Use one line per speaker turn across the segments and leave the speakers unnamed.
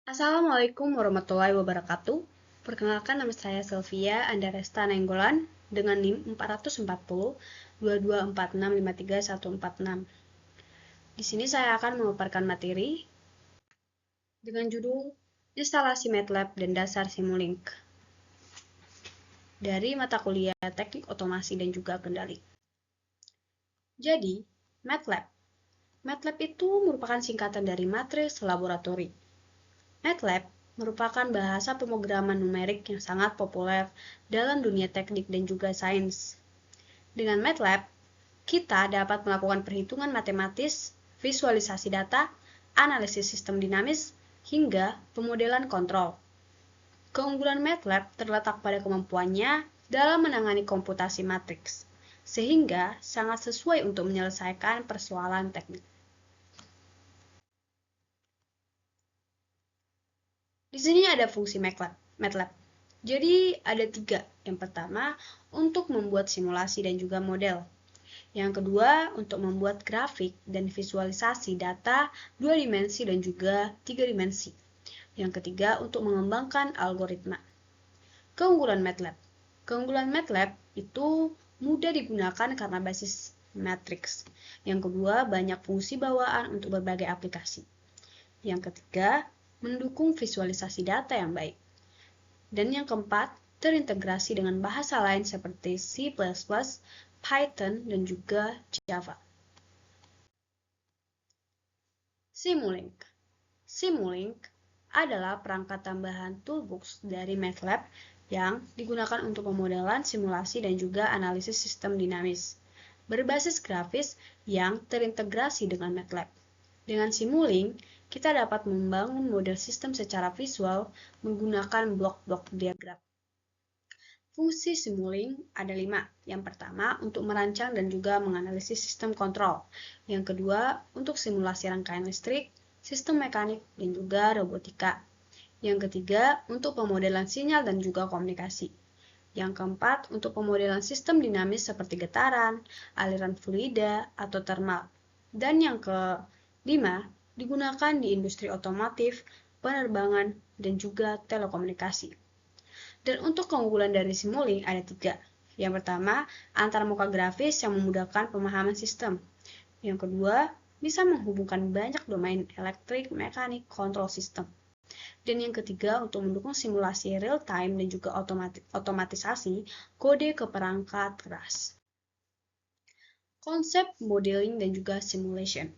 Assalamualaikum warahmatullahi wabarakatuh. Perkenalkan, nama saya Sylvia Andaresta Nainggolan dengan NIM 440 224653 146. Di sini saya akan memaparkan materi dengan judul Instalasi MATLAB dan Dasar Simulink dari mata kuliah Teknik Otomasi dan juga Kendali. Jadi, MATLAB. MATLAB itu merupakan singkatan dari matris laboratori. MATLAB merupakan bahasa pemrograman numerik yang sangat populer dalam dunia teknik dan juga sains. Dengan MATLAB, kita dapat melakukan perhitungan matematis, visualisasi data, analisis sistem dinamis, hingga pemodelan kontrol. Keunggulan MATLAB terletak pada kemampuannya dalam menangani komputasi matriks, sehingga sangat sesuai untuk menyelesaikan persoalan teknik. Di sini ada fungsi MATLAB. Jadi ada 3. Yang pertama, untuk membuat simulasi dan juga model. Yang kedua, untuk membuat grafik dan visualisasi data 2 dimensi dan juga 3 dimensi. Yang ketiga, untuk mengembangkan algoritma. Keunggulan MATLAB. Keunggulan MATLAB itu mudah digunakan karena basis matriks. Yang kedua, banyak fungsi bawaan untuk berbagai aplikasi. Yang ketiga, mendukung visualisasi data yang baik. Dan yang keempat, terintegrasi dengan bahasa lain seperti C++, Python, dan juga Java. Simulink. Simulink adalah perangkat tambahan toolbox dari MATLAB yang digunakan untuk pemodelan, simulasi, dan juga analisis sistem dinamis berbasis grafis yang terintegrasi dengan MATLAB. Dengan Simulink, kita dapat membangun model sistem secara visual menggunakan blok-blok diagram. Fungsi Simulink ada 5. Yang pertama, untuk merancang dan juga menganalisis sistem kontrol. Yang kedua, untuk simulasi rangkaian listrik, sistem mekanik, dan juga robotika. Yang ketiga, untuk pemodelan sinyal dan juga komunikasi. Yang keempat, untuk pemodelan sistem dinamis seperti getaran, aliran fluida, atau termal. Dan yang kelima, digunakan di industri otomotif, penerbangan, dan juga telekomunikasi. Dan untuk keunggulan dari Simulink ada 3. Yang pertama, antarmuka grafis yang memudahkan pemahaman sistem. Yang kedua, bisa menghubungkan banyak domain elektrik, mekanik, kontrol sistem. Dan yang ketiga, untuk mendukung simulasi real-time dan juga otomatisasi kode ke perangkat keras. Konsep modeling dan juga simulation.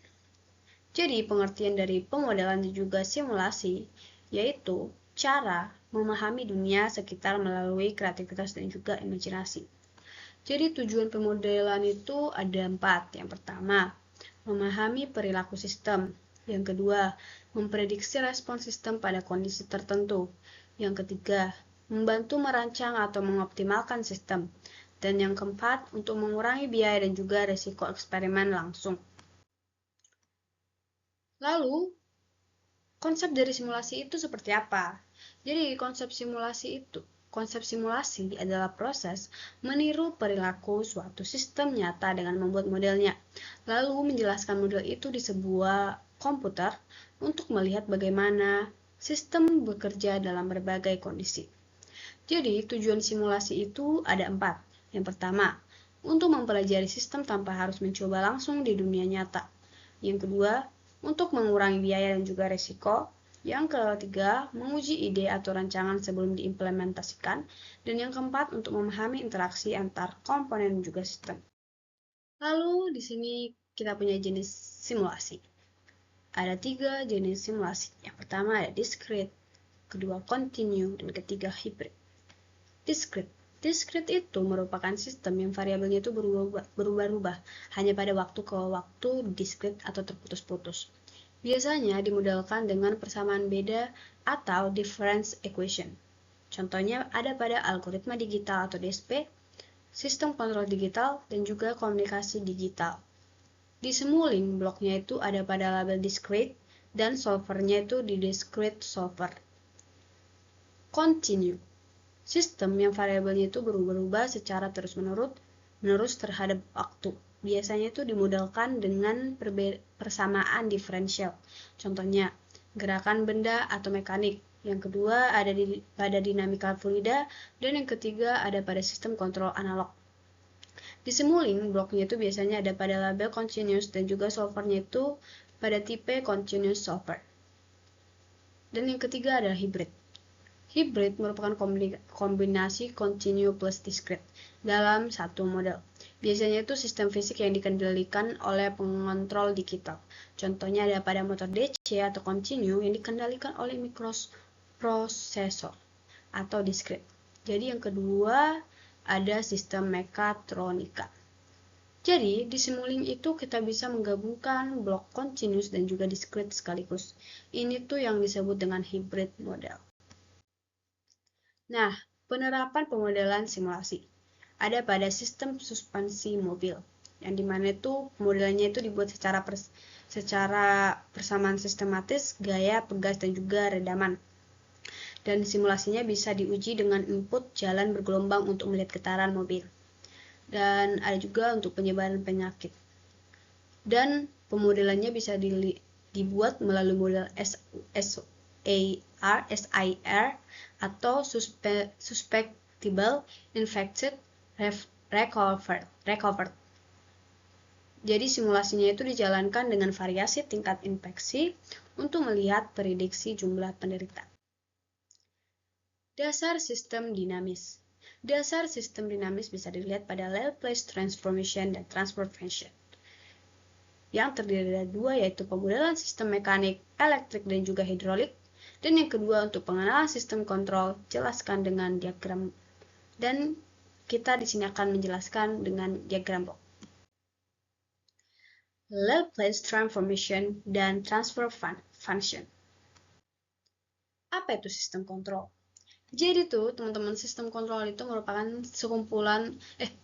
Jadi, pengertian dari pemodelan dan juga simulasi yaitu cara memahami dunia sekitar melalui kreativitas dan juga imajinasi. Jadi, tujuan pemodelan itu ada 4. Yang pertama, memahami perilaku sistem. Yang kedua, memprediksi respon sistem pada kondisi tertentu. Yang ketiga, membantu merancang atau mengoptimalkan sistem. Dan yang keempat, untuk mengurangi biaya dan juga risiko eksperimen langsung. Lalu, konsep dari simulasi itu seperti apa? Jadi, konsep simulasi adalah proses meniru perilaku suatu sistem nyata dengan membuat modelnya, lalu menjelaskan model itu di sebuah komputer untuk melihat bagaimana sistem bekerja dalam berbagai kondisi. Jadi, tujuan simulasi itu ada 4. Yang pertama, untuk mempelajari sistem tanpa harus mencoba langsung di dunia nyata. Yang kedua, untuk mengurangi biaya dan juga risiko. Yang ketiga, menguji ide atau rancangan sebelum diimplementasikan. Dan yang keempat, untuk memahami interaksi antar komponen dan juga sistem. Lalu, di sini kita punya jenis simulasi. Ada 3 jenis simulasi. Yang pertama ada discrete, kedua continue, dan ketiga hybrid. Discrete. Discrete itu merupakan sistem yang variabelnya itu berubah-ubah hanya pada waktu ke waktu, discrete atau terputus-putus. Biasanya dimodelkan dengan persamaan beda atau difference equation. Contohnya ada pada algoritma digital atau DSP, sistem kontrol digital, dan juga komunikasi digital. Di Simulink, bloknya itu ada pada label discrete dan solvernya itu di discrete solver. Continue. Sistem yang variabelnya itu berubah-ubah secara terus-menerus terhadap waktu. Biasanya itu dimodelkan dengan persamaan diferensial. Contohnya, gerakan benda atau mekanik. Yang kedua ada pada dinamika fluida, dan yang ketiga ada pada sistem kontrol analog. Di Simulink, bloknya itu biasanya ada pada label continuous dan juga solvernya itu pada tipe continuous solver. Dan yang ketiga adalah hybrid. Hybrid merupakan kombinasi continue plus discrete dalam satu model. Biasanya itu sistem fisik yang dikendalikan oleh pengontrol digital. Contohnya ada pada motor DC atau continue yang dikendalikan oleh microprocessor atau discrete. Jadi yang kedua ada sistem mekatronika. Jadi di Simulink itu kita bisa menggabungkan blok continuous dan juga discrete sekaligus. Ini tuh yang disebut dengan hybrid model. Nah, penerapan pemodelan simulasi ada pada sistem suspensi mobil, yang dimana itu pemodelannya itu dibuat secara persamaan sistematis, gaya, pegas, dan juga redaman. Dan simulasinya bisa diuji dengan input jalan bergelombang untuk melihat getaran mobil. Dan ada juga untuk penyebaran penyakit. Dan pemodelannya bisa dibuat melalui model SIR atau Suspectible Infected Recovered. Jadi simulasinya itu dijalankan dengan variasi tingkat infeksi untuk melihat prediksi jumlah penderita. Dasar sistem dinamis. Dasar sistem dinamis bisa dilihat pada Laplace transformation dan transfer function, yang terdiri dari dua, yaitu pemodelan sistem mekanik, elektrik, dan juga hidrolik. Dan yang kedua untuk pengenalan sistem kontrol, jelaskan dengan diagram. Dan kita di sini akan menjelaskan dengan diagram blok. Laplace transformation dan transfer function. Apa itu sistem kontrol? Jadi tuh teman-teman, sistem kontrol itu merupakan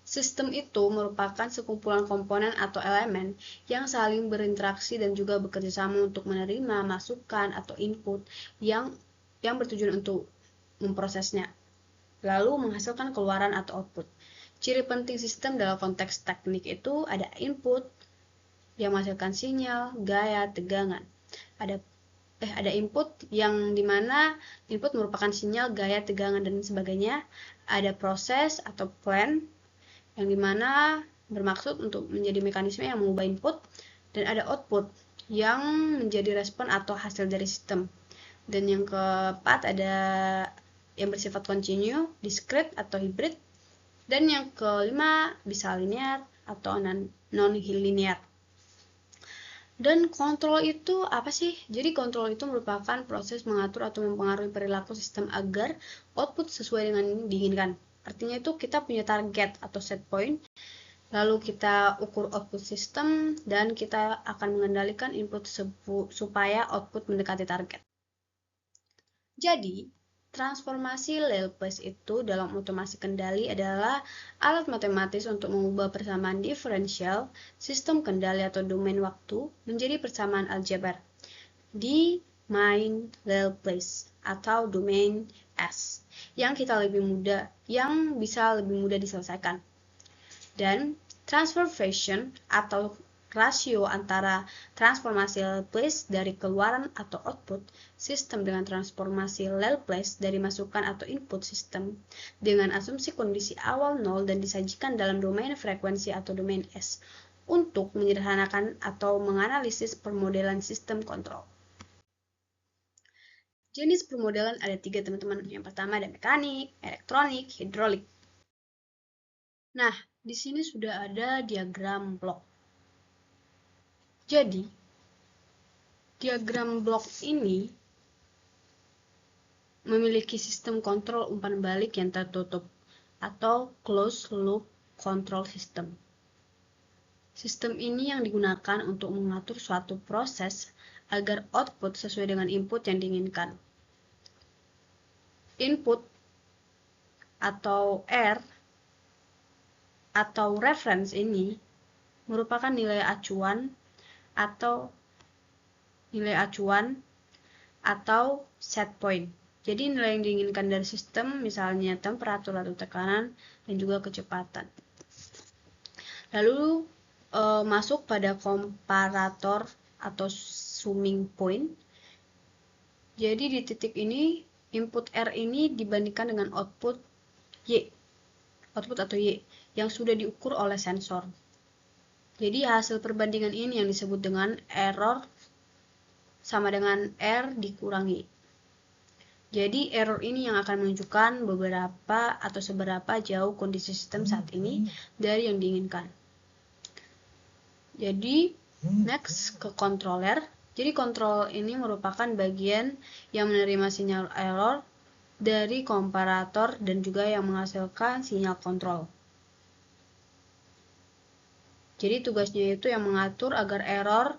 sistem itu merupakan sekumpulan komponen atau elemen yang saling berinteraksi dan juga bekerja sama untuk menerima masukan atau input yang bertujuan untuk memprosesnya, lalu menghasilkan keluaran atau output. Ciri penting sistem dalam konteks teknik itu ada input yang menghasilkan sinyal, gaya, tegangan. Ada input yang dimana input merupakan sinyal, gaya, tegangan, dan sebagainya. Ada proses atau plan yang dimana bermaksud untuk menjadi mekanisme yang mengubah input. Dan ada output yang menjadi respon atau hasil dari sistem. Dan yang keempat ada yang bersifat continue, discrete atau hybrid. Dan yang kelima bisa linear atau non-linear. Dan kontrol itu apa sih? Jadi kontrol itu merupakan proses mengatur atau mempengaruhi perilaku sistem agar output sesuai dengan yang diinginkan. Artinya itu kita punya target atau set point, lalu kita ukur output sistem, dan kita akan mengendalikan input supaya output mendekati target. Jadi, transformasi Laplace itu dalam otomasi kendali adalah alat matematis untuk mengubah persamaan diferensial sistem kendali atau domain waktu menjadi persamaan aljabar di main Laplace atau domain S yang bisa lebih mudah diselesaikan. Dan transfer function atau rasio antara transformasi Laplace dari keluaran atau output sistem dengan transformasi Laplace dari masukan atau input sistem dengan asumsi kondisi awal 0 dan disajikan dalam domain frekuensi atau domain S untuk menyederhanakan atau menganalisis permodelan sistem kontrol. Jenis permodelan ada 3, teman-teman. Yang pertama ada mekanik, elektronik, hidrolik. Nah, di sini sudah ada diagram blok. Jadi, diagram blok ini memiliki sistem kontrol umpan balik yang tertutup atau closed loop control system. Sistem ini yang digunakan untuk mengatur suatu proses agar output sesuai dengan input yang diinginkan. Input atau R atau reference ini merupakan nilai acuan atau set point. Jadi nilai yang diinginkan dari sistem misalnya temperatur atau tekanan dan juga kecepatan. Lalu masuk pada komparator atau summing point. Jadi di titik ini input R ini dibandingkan dengan output Y, output atau Y, yang sudah diukur oleh sensor. Jadi hasil perbandingan ini yang disebut dengan error sama dengan R dikurangi. Jadi error ini yang akan menunjukkan beberapa atau seberapa jauh kondisi sistem saat ini dari yang diinginkan. Jadi next ke controller. Jadi kontrol ini merupakan bagian yang menerima sinyal error dari komparator dan juga yang menghasilkan sinyal kontrol. Jadi tugasnya itu yang mengatur agar error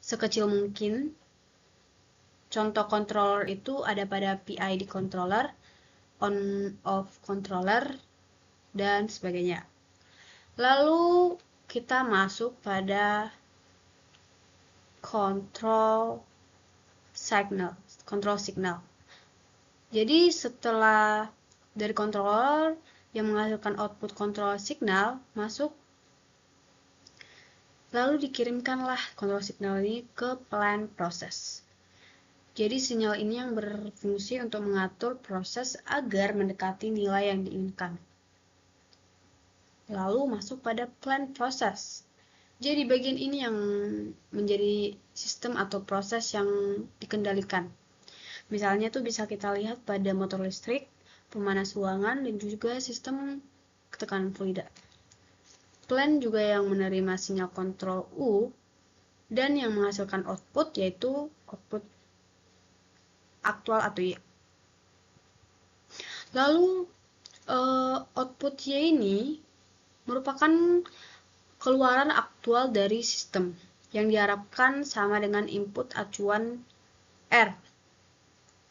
sekecil mungkin. Contoh controller itu ada pada PID controller, on-off controller, dan sebagainya. Lalu kita masuk pada control signal. Jadi setelah dari controller yang menghasilkan output control signal masuk, lalu dikirimkanlah control signal ini ke plan process. Jadi sinyal ini yang berfungsi untuk mengatur proses agar mendekati nilai yang diinginkan. Lalu masuk pada plan process. Jadi bagian ini yang menjadi sistem atau proses yang dikendalikan. Misalnya tuh bisa kita lihat pada motor listrik, pemanas ruangan, dan juga sistem ketekanan fluida. Plan juga yang menerima sinyal kontrol U dan yang menghasilkan output yaitu output aktual atau Y. Lalu output Y ini merupakan keluaran aktual dari sistem yang diharapkan sama dengan input acuan R.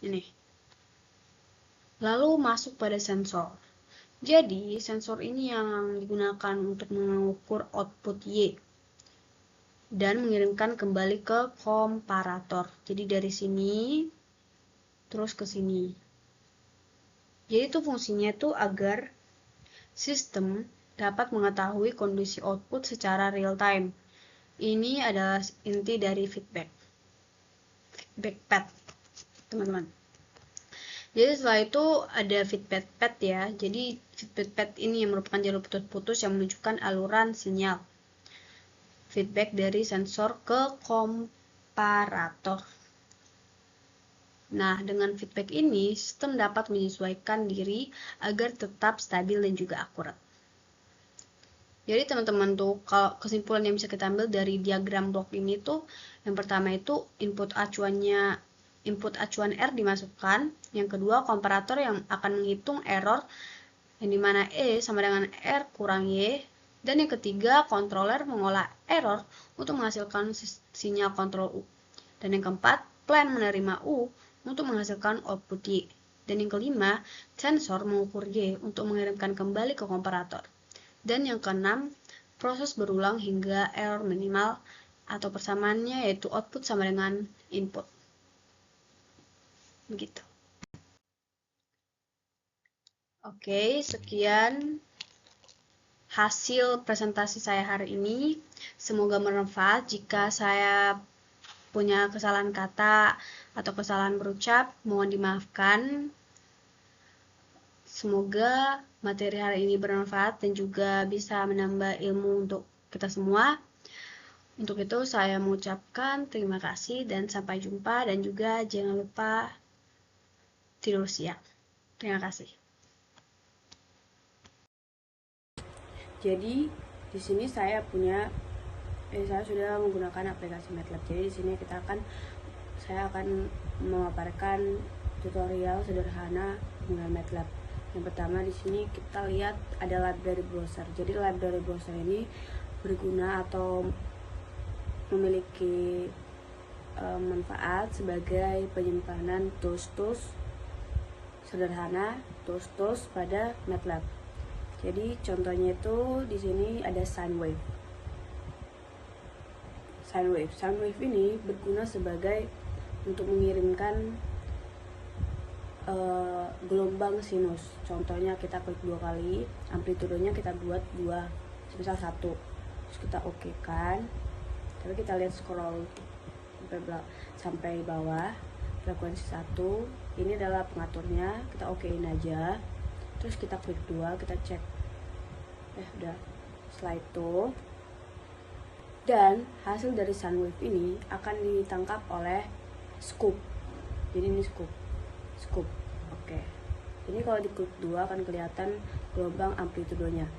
Ini. Lalu masuk pada sensor. Jadi sensor ini yang digunakan untuk mengukur output Y dan mengirimkan kembali ke komparator. Jadi dari sini terus ke sini. Jadi itu fungsinya itu agar sistem dapat mengetahui kondisi output secara real time. Ini adalah inti dari feedback pad, teman-teman. Jadi setelah itu ada feedback pad ya. Jadi feedback pad ini yang merupakan jalur putus-putus yang menunjukkan aluran sinyal feedback dari sensor ke komparator. Nah, dengan feedback ini, sistem dapat menyesuaikan diri agar tetap stabil dan juga akurat. Jadi teman-teman tuh, kalau kesimpulan yang bisa kita ambil dari diagram blok ini tuh, yang pertama itu input acuan R dimasukkan, yang kedua komparator yang akan menghitung error, yang dimana E sama dengan R kurang Y, dan yang ketiga controller mengolah error untuk menghasilkan sinyal kontrol U, dan yang keempat plan menerima U untuk menghasilkan output Y. Dan yang kelima, sensor mengukur Y untuk mengirimkan kembali ke komparator. Dan yang keenam, proses berulang hingga error minimal atau persamaannya yaitu output sama dengan input. Begitu. Oke, sekian hasil presentasi saya hari ini. Semoga bermanfaat. Jika saya punya kesalahan kata atau kesalahan berucap, mohon dimaafkan. Semoga materi hari ini bermanfaat dan juga bisa menambah ilmu untuk kita semua. Untuk itu saya mengucapkan terima kasih dan sampai jumpa, dan juga jangan lupa tidur siang. Terima kasih. Jadi di sini saya sudah menggunakan aplikasi MATLAB. Jadi di sini saya akan memaparkan tutorial sederhana menggunakan MATLAB. Yang pertama di sini kita lihat ada library browser. Jadi library browser ini berguna atau memiliki manfaat sebagai penyimpanan tools-tools sederhana, tools-tools pada MATLAB. Jadi contohnya itu di sini ada sine wave. Sine wave ini berguna sebagai untuk mengirimkan gelombang sinus. Contohnya kita klik 2 kali, amplitudenya kita buat 2, semisal 1. Terus kita oke kan. Tapi kita lihat scroll sampai bawah. frekuensi 1, ini adalah pengaturnya, kita okein aja. Terus kita klik 2, kita cek. Udah. Setelah itu, dan hasil dari sound wave ini akan ditangkap oleh scoop. Jadi ini scoop. Oke. Ini kalau di klik 2 akan kelihatan gelombang amplitudenya.